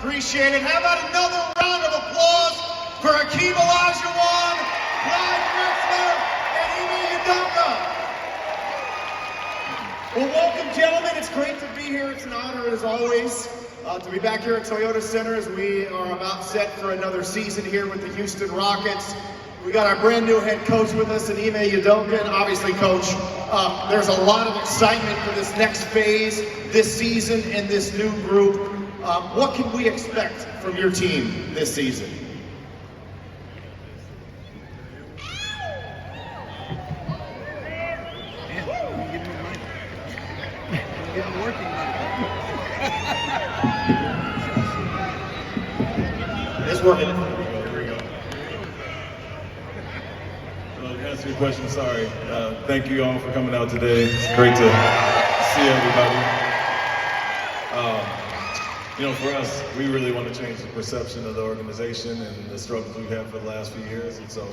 Appreciate it. How about another round of applause for Hakeem Olajuwon, Clyde Drexler, and Ime Udoka. Well, welcome, gentlemen. It's great to be here. It's an honor, as always, to be back here at Toyota Center as we are about set for another season here with the Houston Rockets. We got our brand new head coach with us, Ime Udoka, and obviously, Coach, there's a lot of excitement for this next phase, this season, and this new group. What can we expect from your team this season? It's working. Here we go. To answer your question, sorry. Thank you all for coming out today. It's great to see everybody. For us, we really want to change the perception of the organization and the struggles we've had for the last few years. And so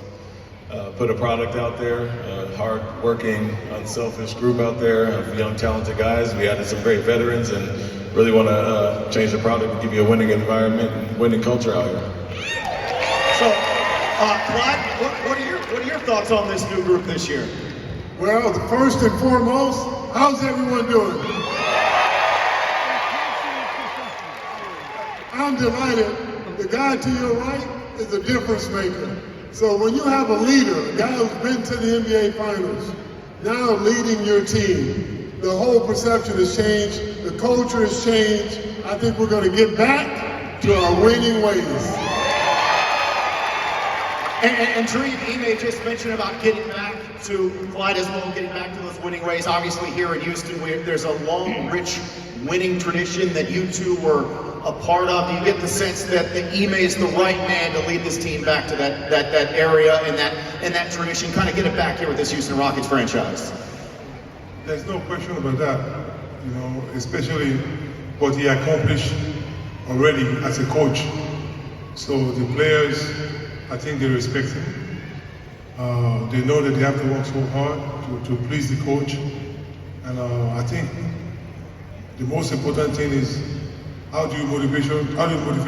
put a product out there, a hard-working, unselfish group out there of young, talented guys. We added some great veterans and really want to change the product and give you a winning environment and winning culture out here. So, Clyde, what are your thoughts on this new group this year? Well, first and foremost, how's everyone doing? I'm delighted. The guy to your right is a difference maker. So when you have a leader, a guy who's been to the NBA Finals, now leading your team, the whole perception has changed, the culture has changed. I think we're going to get back to our winning ways. And Dream, Ime just mentioned about getting back to Clyde as well, getting back to those winning ways. Obviously here in Houston, there's a long, rich winning tradition that you two were a part of. Do you get the sense that Ime is the right man to lead this team back to that area and that tradition, kind of get it back here with this Houston Rockets franchise? There's no question about that, especially what he accomplished already as a coach. So the players, I think they respect him. They know that they have to work so hard to please the coach. And I think the most important thing is how do you motivate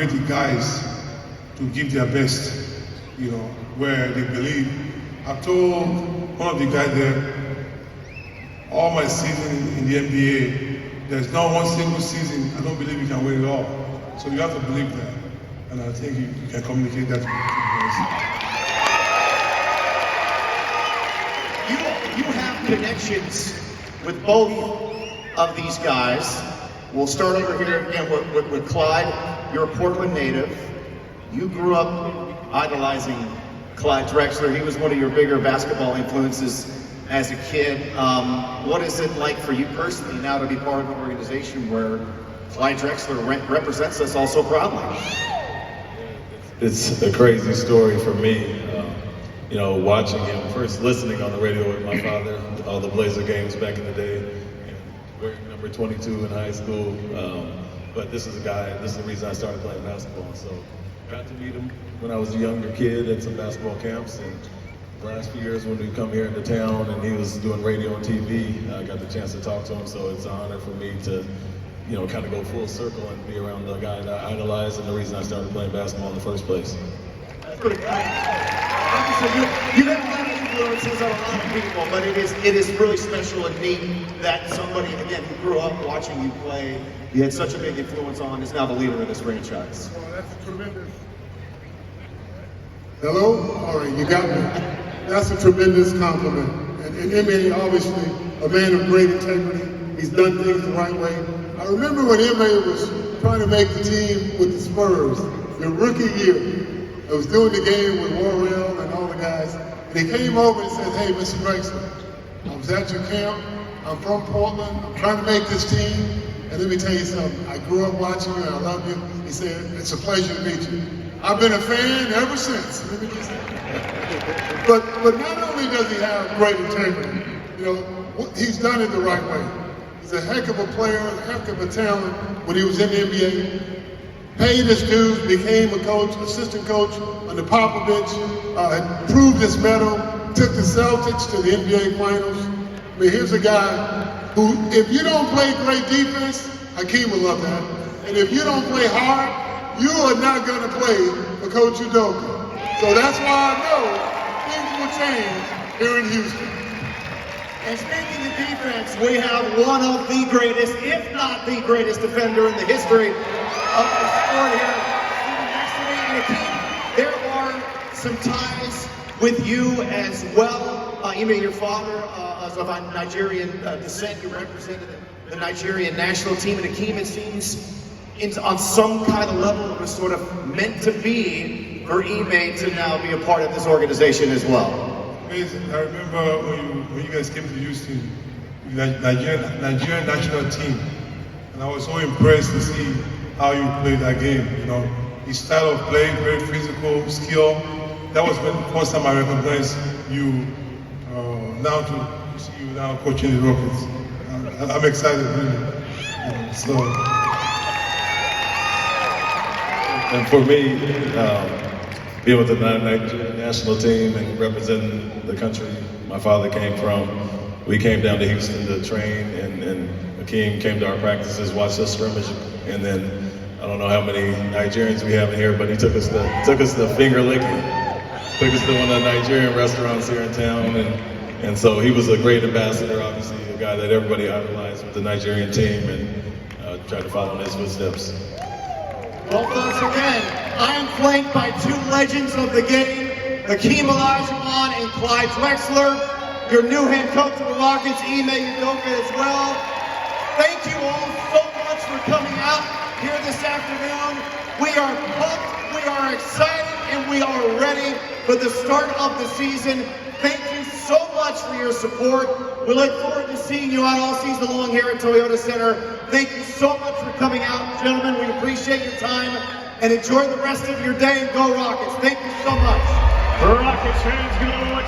the guys to give their best, where they believe. I've told one of the guys there, all my season in the NBA, there's not one single season I don't believe you can win it all. So you have to believe that. And I think you can communicate that to the guys. You have connections with both of these guys. We'll start over here again with Clyde. You're a Portland native. You grew up idolizing Clyde Drexler. He was one of your bigger basketball influences as a kid. What is it like for you personally now to be part of an organization where Clyde Drexler represents us all so proudly? It's a crazy story for me. Watching him, first listening on the radio with my father, all the Blazer games back in the day, and wearing number 22 in high school. But this is the reason I started playing basketball. So got to meet him when I was a younger kid at some basketball camps, and the last few years when we come here into town and he was doing radio and TV, I got the chance to talk to him. So it's an honor for me to kind of go full circle and be around the guy that I idolize and the reason I started playing basketball in the first place. That's pretty cool. You have a lot of influences on a lot of people, but it is really special and neat that somebody, again, who grew up watching you play, you had such a big influence on, is now the leader of this franchise. Well, that's tremendous. Hello? All right, you got me. That's a tremendous compliment. And Ime, obviously, a man of great integrity. He's done things the right way. I remember when Ime was trying to make the team with the Spurs, the rookie year. I was doing the game with Warrell and all the guys, and he came over and said, "Hey, Mr. Drexler, I was at your camp. I'm from Portland. I'm trying to make this team. And let me tell you something. I grew up watching you and I love you." He said, "It's a pleasure to meet you." I've been a fan ever since. Let me just say. But not only does he have great integrity, he's done it the right way. He's a heck of a player, a heck of a talent when he was in the NBA. Paid his dues, became a coach, assistant coach under Popovich, proved his mettle, took the Celtics to the NBA Finals. I mean, here's a guy who, if you don't play great defense, Hakeem will love that. And if you don't play hard, you are not going to play for Coach Udoka. So that's why I know things will change here in Houston. And speaking of defense, we have one of the greatest, if not the greatest defender in the history of the sport here. Sitting next to me, and Hakeem, there are some ties with you as well. Ime, your father is of Nigerian descent. You represented the Nigerian national team. And Hakeem, it seems, on some kind of level, it was sort of meant to be for Ime to now be a part of this organization as well. Amazing. I remember when you guys came to Houston, the Nigerian national team, and I was so impressed to see how you played that game. You know, the style of play, very physical, skill. That was the first time I recognized you. Now to see you now coaching the Rockets, I'm excited, really. So. And for me, being with the Nigerian national team and representing the country my father came from, we came down to Houston to train, and Hakeem came to our practices, watched us scrimmage, and then I don't know how many Nigerians we have in here, but he took us to finger licking, took us to one of the Nigerian restaurants here in town, and so he was a great ambassador, obviously a guy that everybody idolized with the Nigerian team, and tried to follow in his footsteps. Well, folks, again, I am flanked by two legends of the game, Hakeem Olajuwon and Clyde Drexler, your new head coach of the Rockets, Ime Udoka as well. Thank you all so much for coming out here this afternoon. We are pumped, we are excited, and we are ready for the start of the season. Thank you so much for your support. We look forward to seeing you out all season long here at Toyota Center. Thank you so much for coming out. Gentlemen, we appreciate your time, and enjoy the rest of your day, and go Rockets. Thank you so much. Rockets fans, go.